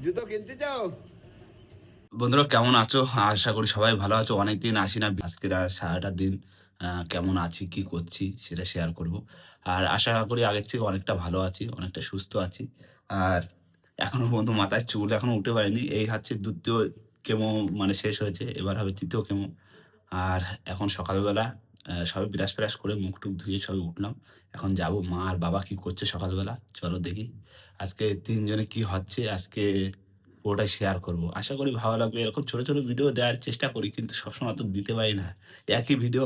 জুতো কিনতে চাও? বন্ধুরা কেমন আছো? আশা করি সবাই ভালো আছো। অনেকদিন আসি না। আজকের সারাটা দিন কেমন আছি, কি করছি সেটা শেয়ার করব। আর আশা করি আগের থেকে অনেকটা ভালো আছি, অনেকটা সুস্থ আছি। আর এখনো পর্যন্ত মাথায় চুল এখনো উঠে পারেনি। এই হচ্ছে ২য় কেমো মানে শেষ হয়েছে। এবার হবে ৩য় কেমো। আর এখন সকালবেলা সবে ব্রাশ-ফ্রাশ করে মুখ-টুখ ধুয়ে সবে উঠলাম। এখন যাবো মা আর বাবা কি করছে সকালবেলা চলো দেখি। আজকে ৩ জনে কি হচ্ছে আজকে পুরোটাই শেয়ার করব। আশা করি ভালো লাগবে। এরকম ছোট, ছোট ভিডিও দেওয়ার চেষ্টা করি কিন্তু সবসময় তো দিতে পারি না। একই ভিডিও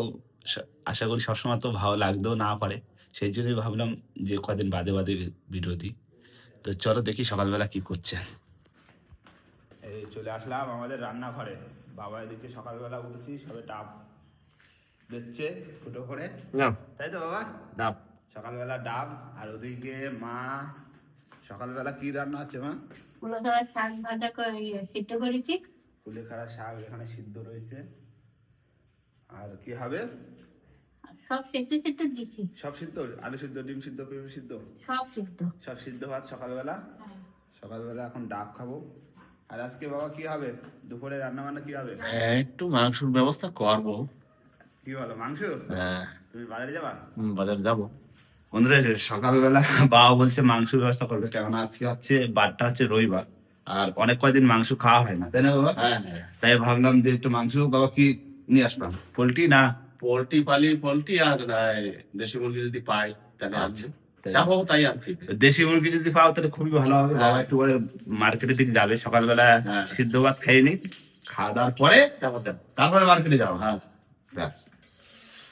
স আশা করি সবসময় তো ভালো লাগতেও না পারে। সেইজন্যই ভাবলাম যে কদিন বাদে, বাদে ভিডিও দিই। তো চলো দেখি সকালবেলা কি করছে। এই চলে আসলাম আমাদের রান্নাঘরে। বাবা এদিকে সকালবেলা উঠেছি সবে ডাব দিচ্ছে ফুটো করে। নাও তাই তো বাবা? ডাব। সকালবেলা ডাব আর ওদিকে মা সকালবেলা কি রান্না হচ্ছে মা? কুলেখাড়া শাক ভাজা করে সিদ্ধ করেছি। কুলেখাড়া শাক এখানে সিদ্ধ রয়েছে। আর কি হবে? আর সব সিদ্ধ সিদ্ধ দিছি। সব সিদ্ধ? আলু সিদ্ধ, ডিম সিদ্ধ, পেঁপে সিদ্ধ? সব সিদ্ধ। সব সিদ্ধ ভাত সকালবেলা। হ্যাঁ। সকালবেলা এখন ডাব খাবো। আর আজকে বাবা কি হবে? দুপুরে রান্না বান্না কি হবে? একটু মাংসের ব্যবস্থা করবো। কি বলো মাংস? হ্যাঁ, তুমি বাজারে যাবা? বাজার যাবো। বন্ধুরা এই যে সকালবেলা বাবা বলছে মাংস ব্যবস্থা করবে, কেননা আজকে হচ্ছে বারটা হচ্ছে রবিবার। আর অনেক কয়দিন মাংস খাওয়া হয় না, তাই না বাবা? হ্যাঁ হ্যাঁ, তাই ভাবলাম যে একটু মাংস বাবা কি নিয়ে আসলাম, পোল্ট্রি না পোল্ট্রি পালি পোল্ট্রি আর দেশি মুরগি যদি পাই তাহলে আনছি। তাই। যাবো তাই আনছি। দেশি মুরগি যদি পাও তাহলে খুবই ভালো হবে। হ্যাঁ। বাবা একটু করে মার্কেটের দিকে যাবে সকালবেলা, হ্যাঁ। সিদ্ধ ভাত খেয়ে নি, খাওয়া দাওয়ার পরে যাবো যাবো। তারপরে মার্কেটে যাও। হ্যাঁ ব্যাস।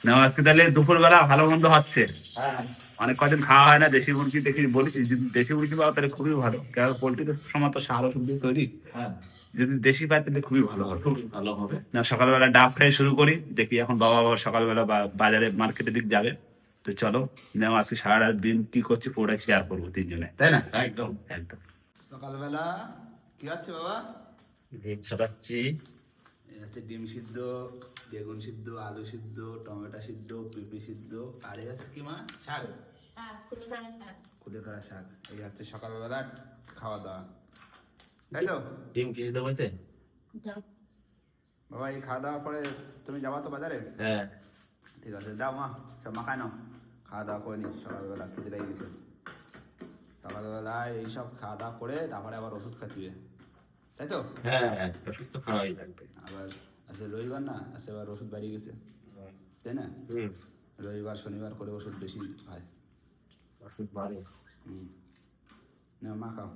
না আজকে তাহলে দুপুরবেলা ভালো মন্দ হচ্ছে। হ্যাঁ, অনেক কদিন খাওয়া হয় না দেশি মুরগি, দেখি বলেছি যদি দেশি মুরগি পাও তাহলে খুবই ভালো, কারণ পোল্ট্রি তো সময় তো সার ওষুধ দিয়ে তৈরি। হ্যাঁ, যদি দেশি পাই তাহলে খুবই ভালো হবে। খুবই ভালো হবে। না সকালবেলা ডাব খেয়ে শুরু করি, দেখি এখন বাবা আবার সকালবেলা বাজারে মার্কেটের দিক যাবে। তো চলো নাও আজকে সারা দিন কি করছি পুরোটাই শেয়ার করবো তিনজনে, তাই না? একদম একদম। সকালবেলা কি হচ্ছে বাবা? ডিম ছাড়াচ্ছি। এই হচ্ছে ডিম সিদ্ধ, বেগুন সিদ্ধ, আলু সিদ্ধ, টমেটো সিদ্ধ, পেঁপে সিদ্ধ, আর এই হচ্ছে কি মা? শাক, হ্যাঁ, কুলেখাড়া শাক। কুলেখাড়া শাক। এই হচ্ছে সকালবেলা খাওয়া দাওয়া, তাই তো? ডিম কি সিদ্ধ হয়েছে? যাও। বাবা এই খাওয়া দাওয়ার পরে তুমি যাবা তো বাজারে? হ্যাঁ, ঠিক আছে যাও মা, সব মাখায় নাও, খাওয়া দাওয়া করে নি, সকালবেলা খেতে লেগে গেছে। সকালবেলা এইসব খাওয়া দাওয়া করে তারপরে আবার ওষুধ খাচ্ছি, তাই তো? হ্যাঁ, ওষুধ তো খাওয়াই লাগবে। আবার আজকে রবিবার না, আজকে আবার ওষুধ বাড়িয়ে গেছে, তাই না? হুম, রবিবার শনিবার করে ওষুধ বেশি হয়। ওষুধ বাড়ে। না মা খাও।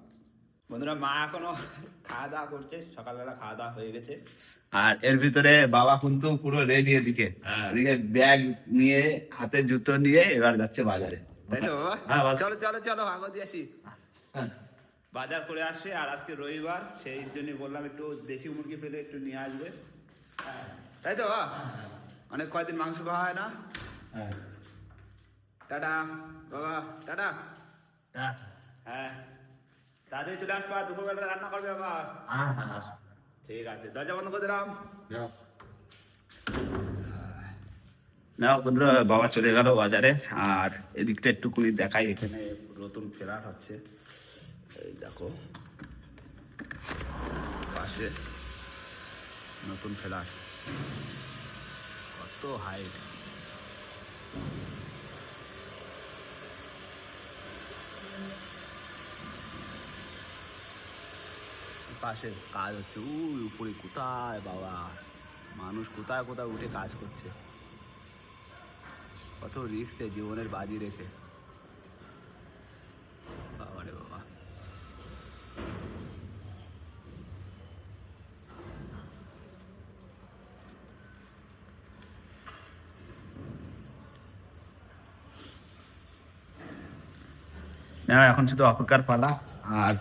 বন্ধুরা মা এখনো খাওয়া দাওয়া করছে, সকালবেলা খাওয়া দাওয়া হয়ে গেছে। আর এর ভিতরে বাবা কিন্তু পুরো রেডি, এদিকে এদিকে ব্যাগ নিয়ে হাতে জুতো নিয়ে এবার যাচ্ছে বাজারে, তাই তো বাবা? হ্যাঁ, বাজার। চলো চলো চলো আগো দিয়ে আসি। হ্যাঁ, বাজার করে আসবে, আর আজকে রবিবার সেই জন্য বললাম একটু দেশি মুরগি পেলে একটু নিয়ে আসবে, তাই তো বাবা? অনেক কয়দিন মাংস খাওয়া হয় না। হ্যাঁ, টাটা বাবা, টাটা। হ্যাঁ, হ্যাঁ তাড়াতাড়ি চলে আসবা, দুপুরবেলা রান্না করবে আবার। হ্যাঁ, হ্যাঁ, ঠিক আছে, দরজা বন্ধ করে দিলাম। যাও। না বন্ধুরা বাবা চলে গেল বাজারে, আর এদিকটা একটুকুনি দেখাই, এখানে নতুন ফ্ল্যাট হচ্ছে, এই দেখো পাশে নতুন ফ্ল্যাট, কত হাইট। পাশে কাজ হচ্ছে, ওই উপরে কোথায় বাবা মানুষ কোথায় কোথায় উঠে কাজ করছে, কত রিস্কে জীবনের বাজি রেখে, বাবা রে বাবা। না এখন শুধু অপেক্ষার পালা। আর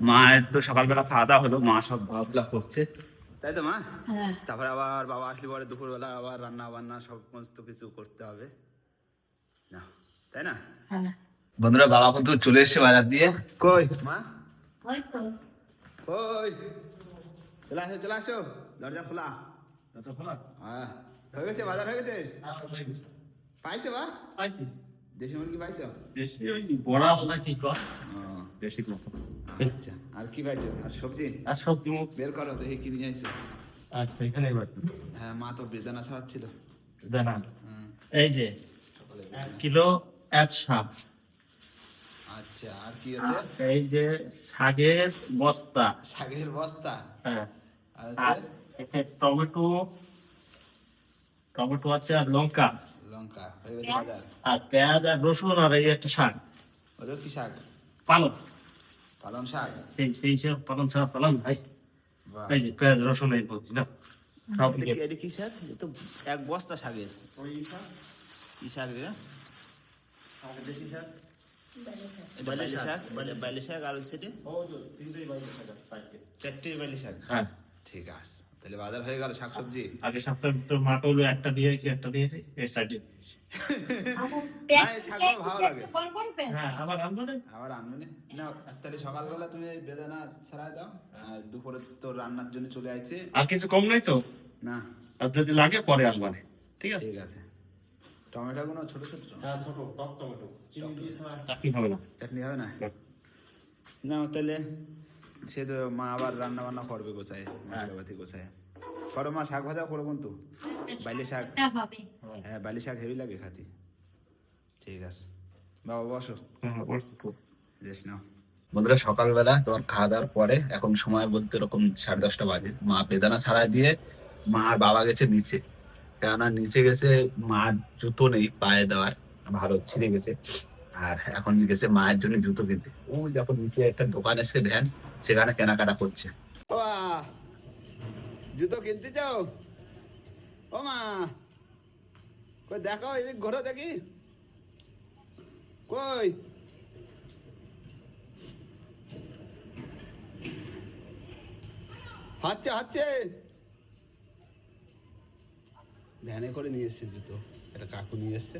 মায়ের তো সকালবেলা খাওয়া দাওয়া হলো, মা সব ভাবলা করছে, তাই তো মা? হ্যাঁ। তারপরে আবার বাবা আসলে পরে দুপুরবেলা আবার রান্না বান্না সমস্ত কিছু করতে হবে না, তাই না? হ্যাঁ। বন্ধুরা বাবা কিন্তু চলে এসছে বাজার দিয়ে। কই মা? ওই তো। কই? চলে আসো চলে আসো, দরজা খোলা। আচ্ছা, খোলা? হ্যাঁ হয়ে গেছে, বাজার হয়ে গেছে। হ্যাঁ, হয়ে গেছে। পাইছো বা? পাইছি। দেশি মুরগি পাইছো? দেশি ওই বড়া বলা কি কর? ও দেশি মতো। আচ্ছা, আর কি পাইছো? আর সবজি আর সবজি মুখ। বের করো, দেখি কি নিয়ে আইছো। আচ্ছা, এখানে এবার হ্যাঁ, মা তো বেদানা ছাড়াচ্ছিল। দাঁড়ান। হুম, এই যে সকালে 1 বেদানা। কিলো এক শাক। আচ্ছা, আর কি আছে? এই যে শাকের বস্তা। শাকের বস্তা। হ্যাঁ। আর আর হচ্ছে এতে টমেটো, টমেটো আছে আর লঙ্কা লঙ্কা হয়ে গেছে বাজার। আর পেঁয়াজ আর রসুন আর এই একটা শাক ওটা কি শাক? পালং। পালং শাক। সেই সব পালং ছাড়া পালং ভাই। বাহ, এই যে পেঁয়াজ রসুন এই বলছি না সব এটা কি শাক? এ তো এক বস্তা শাকের। ওই শাক, কি শাক রে? দেশি শাক। এটা বাইলি শাক, বাইলি শাক আর সেটা ও যে তিনটেই বাইরে থাকা সাইডে। চারটে বাইলি শাক। হ্যাঁ, ঠিক আছে, তাহলে বাজার হয়ে গেল শাকসবজি। আগে সপ্তাহে তো মাটা হলো একটা দিয়েছি এই সাইডে দিয়েছি। না, এই শাকগুলো ভালো লাগে। হ্যাঁ, আবার আনবো না। আবার আনবে না, তাহলে সকালবেলা তুমি এই বেদানা ছাড়াই দাও, আর দুপুরে তো রান্নার জন্য চলে আইছে। আর কিছু কম নাই তো? না, আর যদি লাগে পরে আনবানে। ঠিক আছে। ঠিক আছে। টমেটো গুলো ছোট ছোট। হ্যাঁ, ছোট টক টমেটো। চিনি দিয়ে ছাড়া চাটনি হবে না। চাটনি হবে না? না। না, তাহলে সে তো মা আবার রান্না বান্না করবে গোছায়, মশলাপাতি গোছায়। করো মা, শাক ভাজা করো কিন্তু। বাইলি শাক। হ্যাঁ, বাইলি শাক হেভি লাগে খাতি। ঠিক আছে বাবা, বসো, হ্যাঁ, বলতো। রেস্ট নাও। বন্ধুরা, সকালবেলা তোমার খাওয়া দাওয়ার পরে এখন সময় বলতে এরকম 10:30 বাজে। মা বেদানা ছাড়াই দিয়ে মা আর বাবা গেছে নিচে, কেননা নিচে গেছে মার জুতো নেই পায়ে দেওয়ার, ভালো ছিঁড়ে গেছে। আর এখন গেছে মায়ের জন্য জুতো কিনতে। ও যখন নিচে একটা দোকান এসে ভ্যান, সেখানে কেনাকাটা করছে। ও জুতো কিনতে যাও? ও মা, কই দেখো, এদিক ঘোরো দেখি। কই হাঁটছে ভ্যানে করে নিয়ে এসছে জুতো, একটা কাকু নিয়ে এসছে।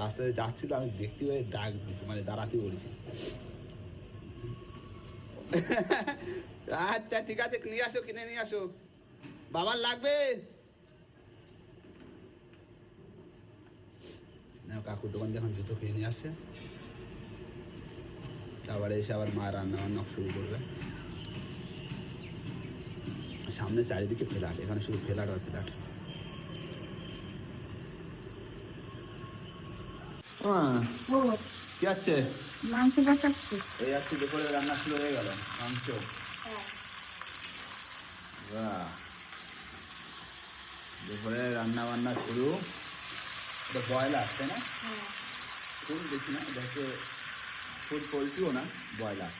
রাস্তায় যাচ্ছিল, আমি দেখতে পাই ডাক দিছি, মানে দাঁড়াতে বলেছি। আচ্ছা ঠিক আছে, নিয়ে আসো, কিনে নিয়ে আসো। বাবার লাগবে না? কাকুর দোকান যখন জুতো কিনে নিয়ে আসছে, আবার এসে আবার মা রান্না বান্না শুরু করবে। সামনে চারিদিকে ফ্ল্যাট, এখানে শুধু ফ্ল্যাট আর ফ্ল্যাট। কি আছে? মাংস বাঁচাচ্ছি। এই আজকে দুপুরে রান্না শুরু হয়ে গেল, মাংস। বাহ, দুপুরে রান্না বান্না শুরু। এটা ব্রয়লার, তাই না? ফুল দেখি না, এটা হচ্ছে ফুল পোলট্রিও না, ব্রয়লার।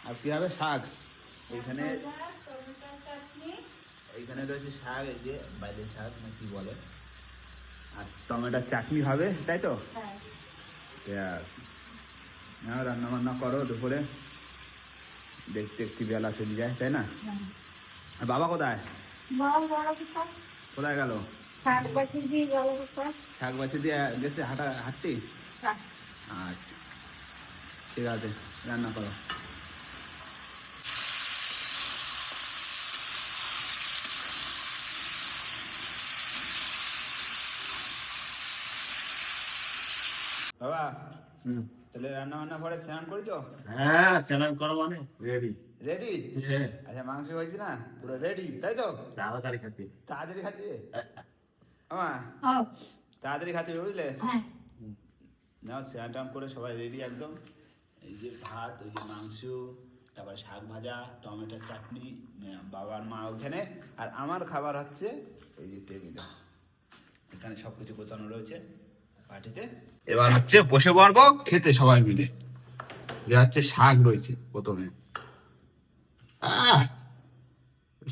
আর কি হবে? শাক। এইখানে এইখানে রয়েছে শাক, এই যে বাইলে শাক না কি বলে, আর টমেটোর চাটনি হবে, তাই তো? ব্যাস, নাও রান্না বান্না করো দুপুরে, দেখতে একটু বেলা চলে যায়, তাই না? আর বাবা কোথায়? কোথায় গেল? শাক বাছি দিয়ে গেছে হাঁটতে। আচ্ছা ঠিক আছে, রান্না করো। বাবা, তাহলে রান্না বান্না করে স্নান করেছো? হ্যাঁ, চ্যানেল করো মানে রেডি। রেডি? আচ্ছা, মাংস হয়েছে না পুরো রেডি, তাই তো? তাড়াতাড়ি খাচ্ছি। তাড়াতাড়ি খাচ্ছিবে আমা, তাড়াতাড়ি খাচ্ছিবে, বুঝলে? নাও, স্নান টান করে সবাই রেডি একদম। এই যে ভাত, ওই যে মাংস, তারপরে শাক ভাজা, টমেটোর চাটনি, বাবার মা ওখানে, আর আমার খাবার হচ্ছে এই যে টেবিলে। এখানে সবকিছু গোছানো রয়েছে পাটিতে। এবার হচ্ছে বসে পড়বো খেতে সবাই মিলে। হচ্ছে শাক রয়েছে প্রথমে।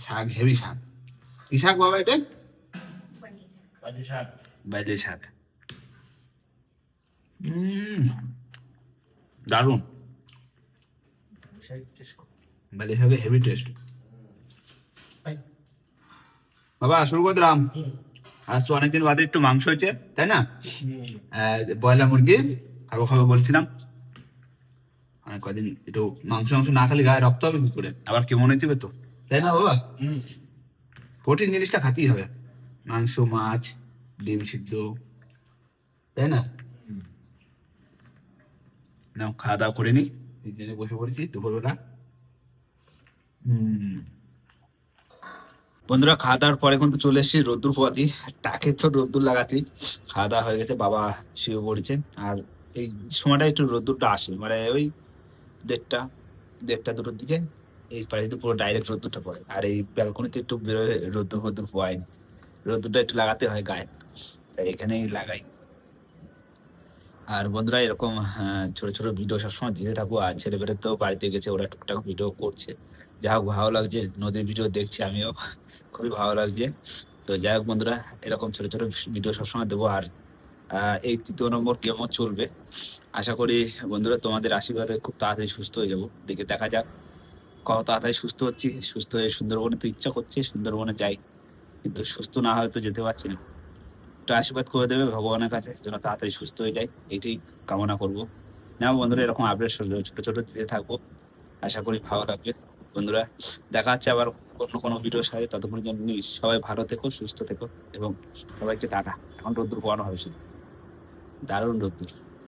শাক, হেভি শাক। কি শাক বাবা এটা? বাইলে শাক। দারুন, বাইলে শাকে হেভি টেস্ট। বাবা শুরু করে দিলাম। আজ তো অনেকদিন বাদে একটু মাংস হয়েছে, তাই না? ব্রয়লার মুরগি খাবো বলছিলাম। কদিন একটু মাংস না খেলে গায়ে রক্ত হবে কি করে, আবার কেমন হয়ে যাবে তো, তাই না বাবা? প্রোটিন জিনিসটা খাতেই হবে, মাংস, মাছ, ডিম সিদ্ধ, তাই না? নাও খাওয়া দাওয়া করে নি, তিনজনে বসে পড়েছি দুপুরবেলা। বন্ধুরা খাওয়া দাওয়ার পরে কিন্তু চলে এসেছি রোদ্দুর পোয়াতি, টাকে তো রোদ্দুর লাগাতি। খাওয়া দাওয়া হয়ে গেছে, বাবা শুয়ে পড়েছে। আর এই সময়টা একটু রোদ্দুরটা আসে, মানে ওই 1:30 দুটোর দিকে এই পাশে তো পুরো ডাইরেক্ট রোদ্দুরটা পড়ে। আর এই ব্যালকনিতে একটু বেরোয় রোদ্দুর ফোদ্দুর পোয়াই, রোদ্দুরটা একটু লাগাতে হয় গায়ে, তাই এখানেই লাগাই। আর বন্ধুরা এরকম ছোট ছোট ভিডিও সবসময় দিতে থাকবো। আর ছেলেপেলে তো বাড়িতে গেছে, ওরা টুকটাক ভিডিও করছে, যা হোক ভালো লাগছে। নদীর ভিডিও দেখছি আমিও, খুবই ভালো লাগছে। তো যাই হোক বন্ধুরা, এরকম ছোট ছোট ভিডিও সবসময় দেবো। আর এই 3য় নম্বর কেমন চলবে, আশা করি বন্ধুরা তোমাদের আশীর্বাদে খুব তাড়াতাড়ি সুস্থ হয়ে যাবো। দেখে দেখা যাক কত তাড়াতাড়ি সুস্থ হচ্ছি। সুস্থ হয়ে সুন্দরবনে তো ইচ্ছা করছে, সুন্দরবনে যাই, কিন্তু সুস্থ না হয়তো যেতে পারছি না। একটু আশীর্বাদ করে দেবে ভগবানের কাছে যেন তাড়াতাড়ি সুস্থ হয়ে যায়, এইটাই কামনা করবো। না বন্ধুরা এরকম আপডেট ছোট ছোট দিতে থাকবো, আশা করি ভালো লাগবে। বন্ধুরা দেখা হচ্ছে আবার অন্য কোনো ভিডিওর সাথে, ততক্ষণ জন্য সবাই ভালো থেকো, সুস্থ থেকো, এবং সবাইকে টাটা। এখন রোদ্দুর পোয়ানো হবে শুধু, দারুণ রোদ্দুর।